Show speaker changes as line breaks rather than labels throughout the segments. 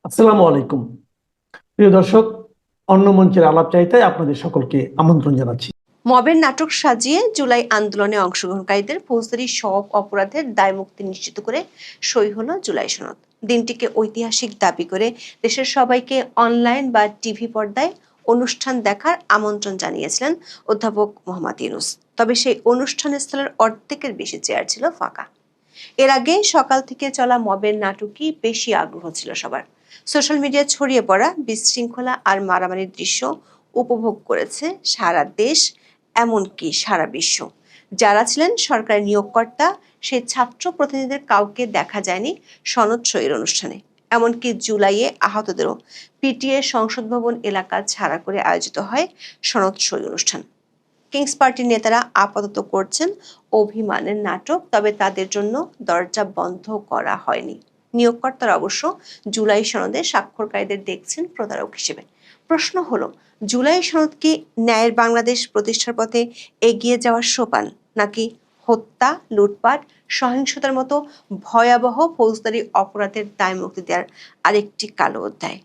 আসসালামু আলাইকুম। প্রিয় দর্শক, অন্য মঞ্চের আলাপ চাইতায় আপনাদের সকলকে আমন্ত্রণ জানাচ্ছি।
মবের নাটক সাজিয়ে জুলাই আন্দোলনে অংশগ্রহণকারীদের ফৌজদারি সব অপরাধের দায়মুক্তি নিশ্চিত করে সই হলো জুলাই সনদ। দিনটিকে ঐতিহাসিক দাবি করে দেশের সবাইকে অনলাইন বা টিভি পর্দায় অনুষ্ঠান দেখার আমন্ত্রণ জানিয়েছিলেন অধ্যাপক মোহাম্মদ ইউনূস। তবে সেই অনুষ্ঠান স্থলের অর্ধেকের বেশি চেয়ার ছিল ফাঁকা। এর আগে সকাল থেকে চলা মবের নাটকই বেশি আগ্রহ ছিল সবার। সোশ্যাল মিডিয়ায় ছড়িয়ে পড়া বিশৃঙ্খলা আর মারামারির দৃশ্য উপভোগ করেছে সারা দেশ, এমনকি সারা বিশ্ব। যারা ছিলেন সরকারি নিয়োগকর্তা, সেই ছাত্র প্রতিনিধিদের কাউকে দেখা যায়নি সনদ সইয়ের অনুষ্ঠানে। এমনকি জুলাইয়ে আহতদেরও পিটিএ সংসদ ভবন এলাকা ছাড়া করে আয়োজিত হয় সনদ সই অনুষ্ঠান। কিংস পার্টির নেতারা আপাতত করছেন অভিমানের নাটক, তবে তাদের জন্য দরজা বন্ধ করা হয়নি। নিয়োগকর্তারা অবশ্য জুলাই সনদে স্বাক্ষরকারীদের দেখছেন প্রতারক হিসেবে। প্রশ্ন হলো, জুলাই সনদ কি ন্যায়ের বাংলাদেশ প্রতিষ্ঠার পথে এগিয়ে যাওয়ার সোপান, নাকি হত্যা, লুটপাট, সহিংসতার মতো ভয়াবহ ফৌজদারি অপরাধের দায় মুক্তি দেওয়ার আরেকটি কালো অধ্যায়?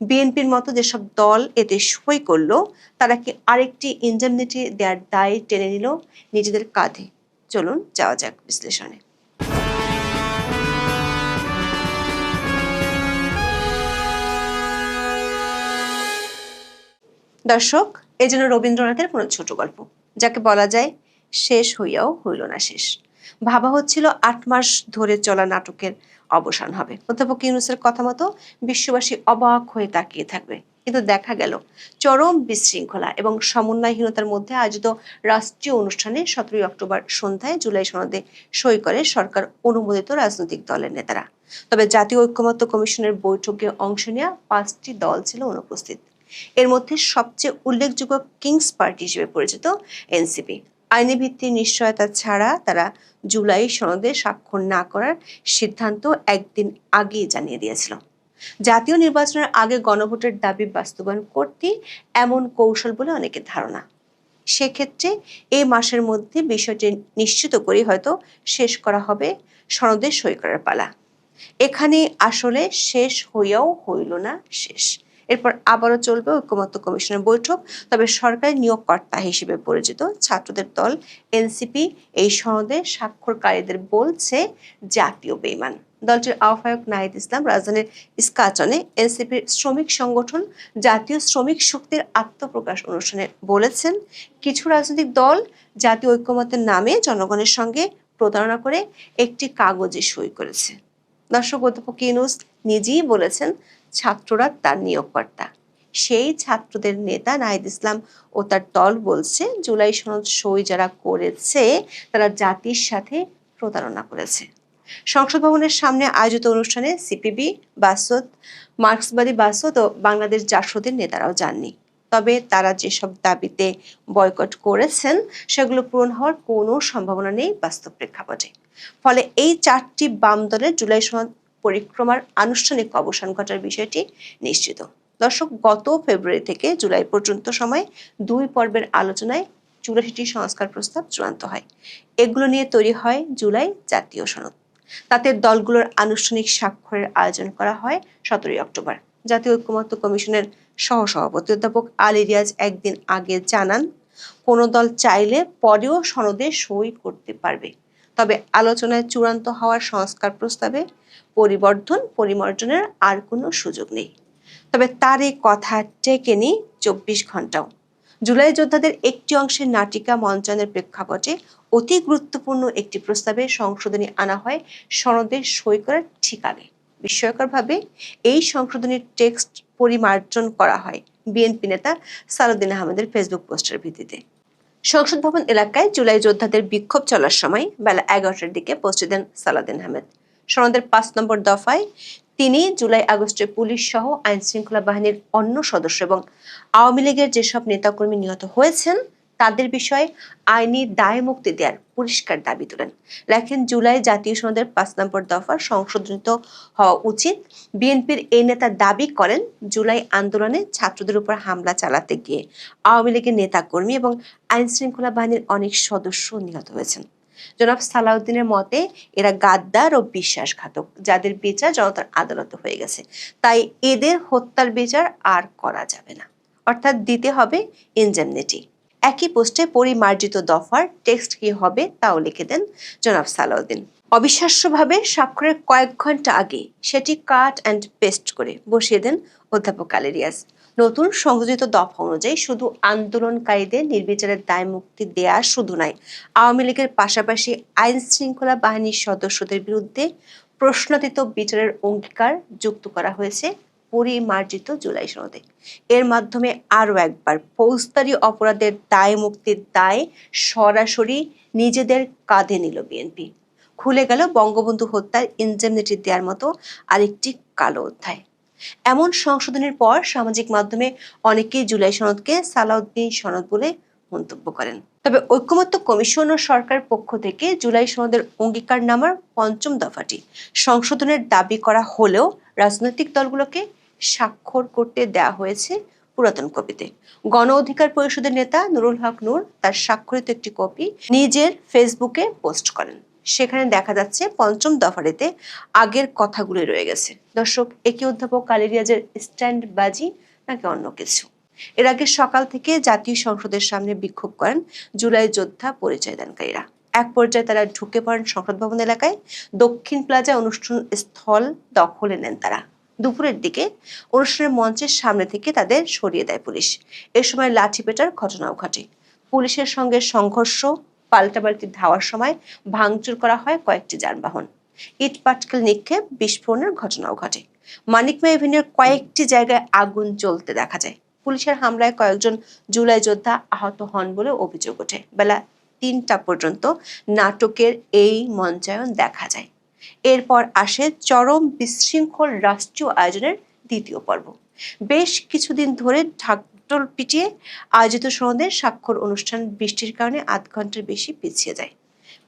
বিএনপির মতো যেসব দল এতে সই করলো, তারা কি আরেকটি ইনডেমনিটি দেওয়ার দায় টেনে নিল নিজেদের কাঁধে? চলুন যাওয়া যাক বিশ্লেষণে। দর্শক, এই জন্য রবীন্দ্রনাথের কোনো ছোট গল্প, যাকে বলা যায় শেষ হইয়াও হইল না শেষ। ভাবা হচ্ছিল ৮ মাস ধরে চলা নাটকের অবসান হবে। অধ্যাপক ইউনূসের কথা মতো বিশ্ববাসী অবাক হয়ে তাকিয়ে থাকবে। কিন্তু দেখা গেল চরম বিশৃঙ্খলা এবং সমন্বয়হীনতার মধ্যে আয়োজিত রাষ্ট্রীয় অনুষ্ঠানে ১৭ই অক্টোবর সন্ধ্যায় জুলাই সনদে সই করে সরকার অনুমোদিত রাজনৈতিক দলের নেতারা। তবে জাতীয় ঐকমত্য কমিশনের বৈঠকে অংশ নেওয়া ৫টি দল ছিল অনুপস্থিত। এর মধ্যে সবচেয়ে উল্লেখযোগ্য কিংস পার্টি হিসেবে পরিচিত এনসিপি। আইনি ভিত্তির নিশ্চয়তা ছাড়া তারা জুলাই সনদে স্বাক্ষর না করার সিদ্ধান্ত একদিন আগেই জানিয়ে দিয়েছিল। জাতীয় নির্বাচনের আগে গণভোটের দাবি বাস্তবায়ন করতে এমন কৌশল বলে অনেকের ধারণা। সেক্ষেত্রে এই মাসের মধ্যে বিষয়টি নিশ্চিত করে হয়তো শেষ করা হবে সনদে সই করার পালা। এখানে আসলে শেষ হইয়াও হইল না শেষ। এরপর আবারও চলবে ঐকমত্য কমিশনের বৈঠক। তবে সরকারি নিয়োগকর্তা হিসেবে পরিচিত ছাত্রদের দল এনসিপি এই সনদে স্বাক্ষরকারীদের বলছে জাতীয় বেইমান। দলটির আহ্বায়ক নাহিদ ইসলাম রাজধানীর ইস্কাচনে এনসিপির শ্রমিক সংগঠন জাতীয় শ্রমিক শক্তির আত্মপ্রকাশ অনুষ্ঠানে বলেছেন, কিছু রাজনৈতিক দল জাতীয় ঐকমত্যের নামে জনগণের সঙ্গে প্রতারণা করে একটি কাগজে সই করেছে। দর্শক, অধ্যাপক ইউনূস নিজেই বলেছেন ছাত্ররা তার নিয়োগকর্তা। সেই ছাত্রদের নেতা নাহিদ ইসলাম ও তার দল বলছে জুলাই সনদ সই যারা করেছে তারা জাতির সাথে প্রতারণা করেছে। সংসদ ভবনের সামনে আয়োজিত অনুষ্ঠানে সিপিবি, বাসদ, মার্ক্সবাদী বাসদ ও বাংলাদেশ জাসদের নেতারাও যাননি। তবে তারা যেসব দাবিতে বয়কট করেছেন সেগুলো পূরণ হওয়ার কোনো সম্ভাবনা নেই বাস্তব প্রেক্ষাপটে। ফলে এই ৪টি বাম দলের জুলাই সনদ পরিক্রমার আনুষ্ঠানিক অবসান ঘটার বিষয়টি নিশ্চিত। দর্শক, গত ফেব্রুয়ারি থেকে জুলাই পর্যন্ত সময় ২ পর্বের আলোচনায় ৮৪টি সংস্কার প্রস্তাব চূড়ান্ত হয়। এগুলো নিয়ে তৈরি হয় জুলাই জাতীয় সনদ। তাতে দলগুলোর আনুষ্ঠানিক স্বাক্ষরের আয়োজন করা হয় ১৭ই অক্টোবর। জাতীয় ঐকমত্য কমিশনের সহসভাপতি অধ্যাপক আলী রিয়াজ একদিন আগে জানান, কোনো দল চাইলে পরেও সনদে সই করতে পারবে। তবে আলোচনায় চূড়ান্ত হওয়ার সংস্কার প্রস্তাবে পরিমার্জনের আর কোনো সুযোগ নেই। তবে তার এই কথা টেকেনি ২৪ ঘন্টাও। জুলাই যোদ্ধাদের একটি অংশের নাটিকা মঞ্চায়নের প্রেক্ষাপটে অতি গুরুত্বপূর্ণ একটি প্রস্তাবে সংশোধনী আনা হয় সনদে সই করার ঠিক আগে। বিস্ময়করভাবে এই সংশোধনীর টেক্সট পরিমার্জন করা হয় বিএনপি নেতা সালাউদ্দিন আহমেদের ফেসবুক পোস্টের ভিত্তিতে। সংসদ ভবন এলাকায় জুলাই যোদ্ধাদের বিক্ষোভ চলার সময় বেলা ১১টার দিকে পোস্ট দেন সালাউদ্দিন আহমেদ। সনদের ৫ নম্বর দফায় তিনি জুলাই আগস্টে পুলিশ সহ আইন শৃঙ্খলা বাহিনীর অন্য সদস্য এবং আওয়ামী লীগের যেসব নেতাকর্মী নিহত হয়েছেন তাদের বিষয়ে আইনি দায় মুক্তি দেওয়ার পরিষ্কার দাবি তোলেন। লেখেন, জুলাই জাতীয় সনদের ৫ নম্বর দফা সংশোধিত হওয়া উচিত। বিএনপির এই নেতা দাবি করেন, জুলাই আন্দোলনে ছাত্রদের উপর হামলা চালাতে গিয়ে আওয়ামী লীগের নেতাকর্মী এবং আইন শৃঙ্খলা বাহিনীর অনেক সদস্য নিহত হয়েছেন। জনাব সালাউদ্দিনের মতে এরা গাদ্দার ও বিশ্বাসঘাতক, যাদের বিচার জনতার আদালতে হয়ে গেছে, তাই এদের হত্যার বিচার আর করা যাবে না, অর্থাৎ দিতে হবে ইনজেমনিটি। একই পোস্টে পরিমার্জিত দফার টেক্সট কি হবে তাও লিখে দেন জনাব সালাউদ্দিন। অবিশ্বাস্যভাবে স্বাক্ষরের কয়েক ঘন্টা আগে সেটি কাট অ্যান্ড পেস্ট করে বসিয়ে দেন অধ্যাপক আলী রিয়াজ। নতুন সংযোজিত দফা অনুযায়ী শুধু আন্দোলনকারীদের নির্বিচারের দায় মুক্তি দেয়া শুধু নয়, আওয়ামী লীগের পাশাপাশি আইন শৃঙ্খলা বাহিনীর সদস্যদের বিরুদ্ধে প্রশ্নাতীত বিচারের অঙ্গীকার যুক্ত করা হয়েছে পরিমার্জিত জুলাই সনদে। এর মাধ্যমে আরও একবার ফৌজদারি অপরাধের দায় মুক্তির দায় সরাসরি নিজেদের কাঁধে নিল বিএনপি। খুলে গেল বঙ্গবন্ধু হত্যার ইনজেমনিটি দেওয়ার মতো আরেকটি কালো অধ্যায়। এমন সংশোধনের পর সামাজিক মাধ্যমে অনেকেই জুলাই সনদকে সালাউদ্দিন সনদ বলে মন্তব্য করেন। তবে ঐকমত্য কমিশন ও সরকার পক্ষ থেকে জুলাই সনদের অঙ্গীকারনামার পঞ্চম দফাটি সংশোধনের দাবি করা হলেও রাজনৈতিক দলগুলোকে স্বাক্ষর করতে দেয়া হয়েছে পুরাতন কপিতে। গণ অধিকার পরিষদের নেতা নুরুল হক নূর তার স্বাক্ষরিত একটি কপি নিজের ফেসবুকে পোস্ট করেন। সেখানে দেখা যাচ্ছে পঞ্চম দফারিতে আগের কথাগুলি রয়ে গেছে। দর্শক, একই অধ্যাপক আলী রিয়াজের স্ট্যান্ড বাজি নাকি অন্য কিছু? এর আগে সকাল থেকে জাতীয় সংসদের সামনে বিক্ষোভ করেন জুলাই যোদ্ধা পরিচয়দানকারীরা। এক পর্যায়ে তারা ঢুকে পড়েন সংসদ ভবন এলাকায়। দক্ষিণ প্লাজা অনুষ্ঠান স্থল দখলে নেন তারা। দুপুরের দিকে অনুষ্ঠানের মঞ্চের সামনে থেকে তাদের সরিয়ে দেয় পুলিশ। এ সময় লাঠিপেটার ঘটনাও ঘটে। পুলিশের সঙ্গে সংঘর্ষ, পাল্টাপাল্টি ধাওয়ার সময় ভাঙচুর করা হয় কয়েকটি যানবাহন। ইট পাটকেল নিক্ষেপ, বিস্ফোরণের ঘটনাও ঘটে। মানিকমে এভিনিউর কয়েকটি জায়গায় আগুন জ্বলতে দেখা যায়। পুলিশের হামলায় কয়েকজন জুলাই যোদ্ধা আহত হন বলে অভিযোগ ওঠে। বেলা ৩টা পর্যন্ত নাটকের এই মঞ্চায়ন দেখা যায়। এরপর আসে চরম বিশৃঙ্খল রাষ্ট্রীয় আয়োজনের দ্বিতীয় পর্ব। বেশ কিছুদিন ধরে ঢাকঢোল পিটিয়ে আয়োজিত সনদের স্বাক্ষর অনুষ্ঠান বৃষ্টির কারণে আধ ঘন্টার বেশি পিছিয়ে যায়।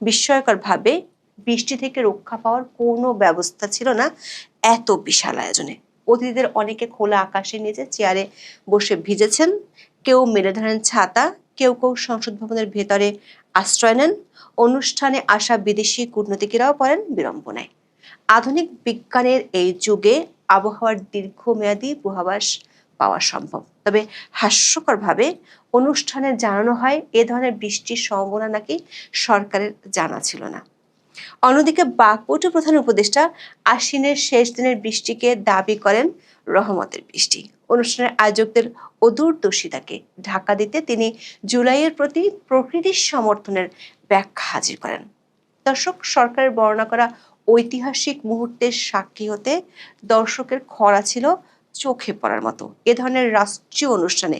বিস্ময়করভাবে বৃষ্টি থেকে রক্ষা পাওয়ার কোনো ব্যবস্থা ছিল না এত বিশাল আয়োজনে। অতিথিদের অনেকে খোলা আকাশের নিচে চেয়ারে বসে ভিজেছেন, কেউ মেলে ধরেন ছাতা, কেউ কেউ সংসদ ভবনের ভেতরে আশ্রয় নেন। অনুষ্ঠানে আসা বিদেশি কূটনীতিকেরাও পড়েন বিড়ম্বনায়। আধুনিক বিজ্ঞানের এই যুগে আবহাওয়ার দীর্ঘমেয়াদী পূর্বাভাস পাওয়া সম্ভব, তবে হাস্যকরভাবে অনুষ্ঠানে জানানো হয় এ ধরনের বৃষ্টির সম্ভাবনা নাকি সরকারের জানা ছিল না। অন্যদিকে বাকপটু প্রধান উপদেষ্টা আশ্বিনের শেষ দিনের বৃষ্টিকে দাবি করেন রহমতের বৃষ্টি। অনুষ্ঠানের আয়োজকদের অদূরদর্শিতাকে ঢাকা দিতে তিনি জুলাইয়ের প্রতি প্রকৃতির সমর্থনের ব্যাখ্যা হাজির করেন। দর্শক, সরকারের বর্ণনা করা ঐতিহাসিক মুহূর্তের সাক্ষী হতে দর্শকের খরা ছিল চোখে পড়ার মতো। এ ধরনের রাষ্ট্রীয় অনুষ্ঠানে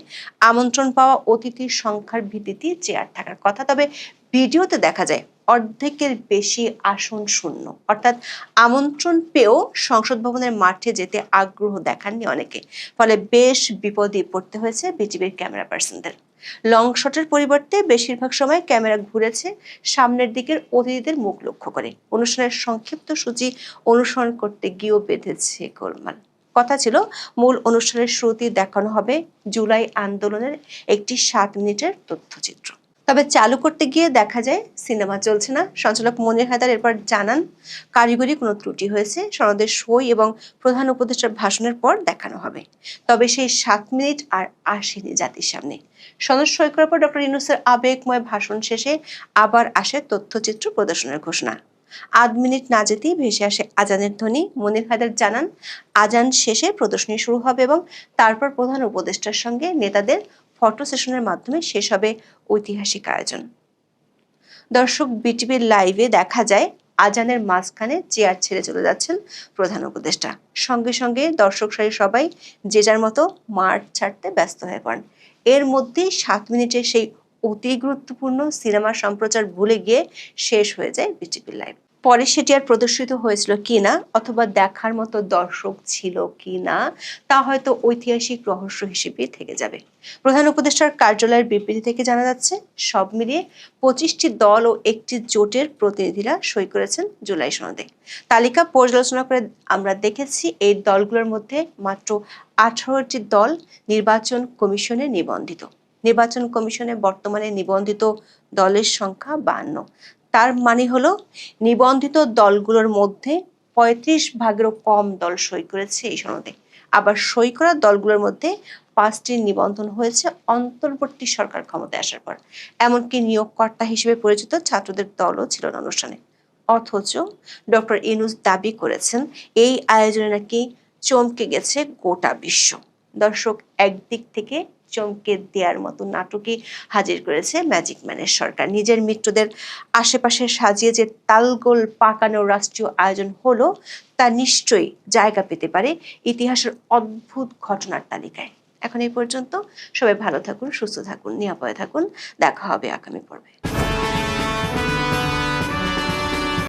আমন্ত্রণ পাওয়া অতিথির সংখ্যার ভিত্তিতে চেয়ার থাকার কথা, তবে ভিডিওতে দেখা যায় অর্ধেকের বেশি আসন শূন্য, অর্থাৎ আমন্ত্রণ পেয়েও সংসদ ভবনের মাঠে যেতে আগ্রহ দেখাননি অনেকে। ফলে বেশ বিপদে পড়তে হয়েছে বিজিবির ক্যামেরা পার্সনদের। লং শটের পরিবর্তে বেশিরভাগ সময় ক্যামেরা ঘুরেছে সামনের দিকের অতিথিদের মুখ লক্ষ্য করে। অনুষ্ঠানের সংক্ষিপ্ত সূচি অনুসরণ করতে গিয়েও বেঁধেছে গোলমাল। কথা ছিল মূল অনুষ্ঠানের শুরুতেই দেখানো হবে জুলাই আন্দোলনের একটি 7 মিনিটের তথ্যচিত্র। তবে চালু করতে গিয়ে দেখা যায় সিনেমা চলছে না। সঞ্চালক মনির হায়দার এরপর জানান কারিগরি কোনো ত্রুটি হয়েছে, সনদের সই এবং প্রধান উপদেষ্টার ভাষণের পর দেখানো হবে। তবে সেই 7 মিনিট আর আসেনি জাতির সামনে। সনদ সই করার পর ডক্টর ইউনূসের আবেগময় ভাষণ শেষে আবার আসে তথ্যচিত্র প্রদর্শনের ঘোষণা। আধ মিনিট না যেতেই ভেসে আসে আজানের ধ্বনি। মনির হায়দার জানান আজান শেষে প্রদর্শনী শুরু হবে এবং তারপর প্রধান উপদেষ্টার সঙ্গে নেতাদের ফটো সেশনের মাধ্যমে শেষ হবে ঐতিহাসিক আয়োজন। দর্শক, বিটিভির লাইভে দেখা যায় আজানের মাঝখানে চেয়ার ছেড়ে চলে যাচ্ছেন প্রধান উপদেষ্টা। সঙ্গে সঙ্গে দর্শক সারি সবাই যে যার মতো মাঠ ছাড়তে ব্যস্ত হয়ে পড়েন। এর মধ্যেই 7 মিনিটের সেই অতি গুরুত্বপূর্ণ সিনেমা সম্প্রচার ভুলে গিয়ে শেষ হয়ে যায় বিটিভির লাইভ। পরে সেটি আর প্রদর্শিত হয়েছিল কিনা অথবা দেখার মতো দর্শক ছিল কিনা তা হয়তো ঐতিহাসিক রহস্য হিসেবে থেকে যাবে। প্রধান উপদেষ্টার কার্যালয়ের বিবৃতি থেকে জানা যাচ্ছে সব মিলিয়ে 25টি দল ও একটি জোটের প্রতিনিধিরা সই করেছেন জুলাই সনদে। তালিকা পর্যালোচনা করে আমরা দেখেছি এই দলগুলোর মধ্যে মাত্র 18টি দল নির্বাচন কমিশনে নিবন্ধিত। নির্বাচন কমিশনে বর্তমানে নিবন্ধিত দলের সংখ্যা 52। তার মানে হলো নিবন্ধিত দলগুলোর মধ্যে 35 ভাগেরও কম দল সই করেছে এই সনদে। আবার সই করা দলগুলোর মধ্যে 5টির নিবন্ধন হয়েছে অন্তর্বর্তী সরকার ক্ষমতায় আসার পর। এমনকি নিয়োগকর্তা হিসেবে পরিচিত ছাত্রদের দলও ছিল না অনুষ্ঠানে। অথচ ডক্টর ইউনূস দাবি করেছেন এই আয়োজনে নাকি চমকে গেছে গোটা বিশ্ব। দর্শক, একদিক থেকে চমকে দেওয়ার মতো নাটকই হাজির করেছে ম্যাজিক ম্যানের সরকার। নিজের মিত্রদের আশেপাশে সাজিয়ে যে তালগোল পাকানো রাষ্ট্রীয় আয়োজন হলো, তা নিশ্চয়ই জায়গা পেতে পারে ইতিহাসের অদ্ভুত ঘটনার তালিকায়। এখন এই পর্যন্ত। সবাই ভালো থাকুন, সুস্থ থাকুন, নিরাপদে থাকুন। দেখা হবে আগামী পর্বে।